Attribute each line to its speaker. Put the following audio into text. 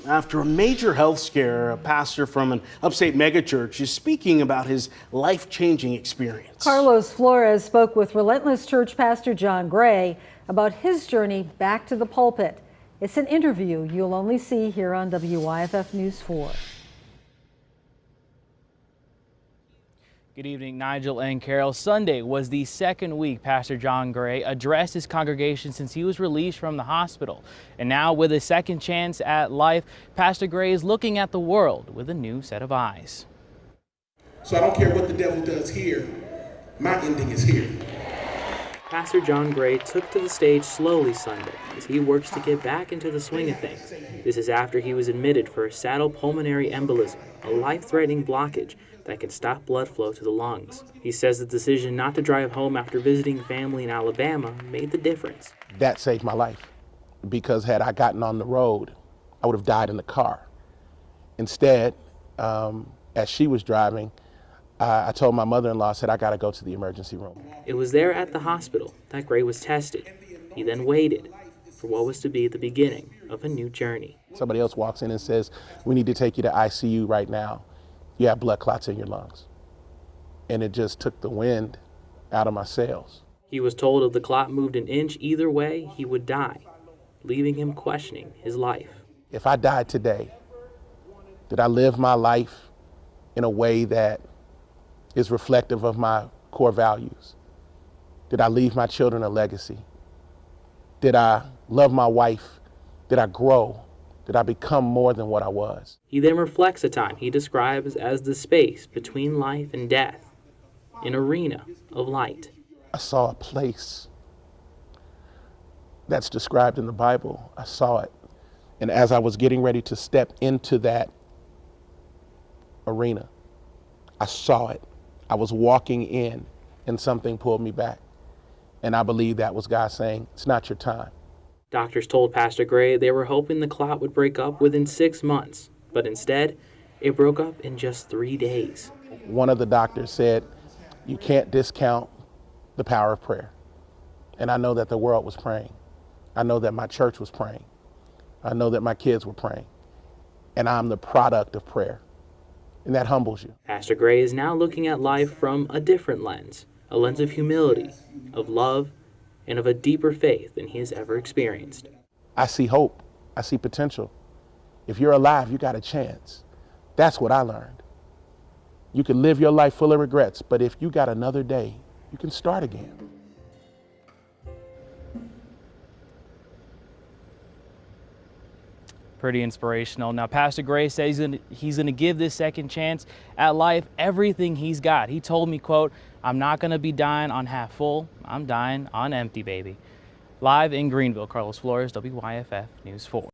Speaker 1: After a major health scare, a pastor from an upstate megachurch is speaking about his life-changing experience.
Speaker 2: Carlos Flores spoke with Relentless Church Pastor John Gray about his journey back to the pulpit. It's an interview you'll only see here on WYFF News 4.
Speaker 3: Good evening, Nigel and Carol. Sunday was the second week Pastor John Gray addressed his congregation since he was released from the hospital. And now, with a second chance at life, Pastor Gray is looking at the world with a new set of eyes.
Speaker 4: So I don't care what the devil does here, my ending is here.
Speaker 3: Pastor John Gray took to the stage slowly Sunday as he works to get back into the swing of things. This is after he was admitted for a saddle pulmonary embolism, a life-threatening blockage that can stop blood flow to the lungs. He says the decision not to drive home after visiting family in Alabama made the difference.
Speaker 5: That saved my life, because had I gotten on the road, I would have died in the car. Instead, as she was driving, I told my mother-in-law, I said, I gotta go to the emergency room.
Speaker 3: It was there at the hospital that Gray was tested. He then waited for what was to be the beginning of a new journey.
Speaker 5: Somebody else walks in and says, we need to take you to ICU right now. You have blood clots in your lungs. And it just took the wind out of my sails.
Speaker 3: He was told if the clot moved an inch either way, he would die, leaving him questioning his life.
Speaker 5: If I died today, did I live my life in a way that is reflective of my core values? Did I leave my children a legacy? Did I love my wife? Did I grow? Did I become more than what I was?
Speaker 3: He then reflects a time he describes as the space between life and death, an arena of light.
Speaker 5: I saw a place that's described in the Bible. I saw it. And as I was getting ready to step into that arena, I saw it. I was walking in and something pulled me back. And I believe that was God saying, it's not your time.
Speaker 3: Doctors told Pastor Gray they were hoping the clot would break up within 6 months, but instead, it broke up in just 3 days.
Speaker 5: One of the doctors said, you can't discount the power of prayer. And I know that the world was praying. I know that my church was praying. I know that my kids were praying. And I'm the product of prayer. And that humbles you.
Speaker 3: Pastor Gray is now looking at life from a different lens, a lens of humility, of love, and of a deeper faith than he has ever experienced.
Speaker 5: I see hope. I see potential. If you're alive, you got a chance. That's what I learned. You can live your life full of regrets, but if you got another day, you can start again.
Speaker 3: Pretty inspirational. Now, Pastor Gray says he's going to give this second chance at life everything he's got. He told me, quote, I'm not going to be dying on half full. I'm dying on empty, baby. Live in Greenville, Carlos Flores, WYFF News 4.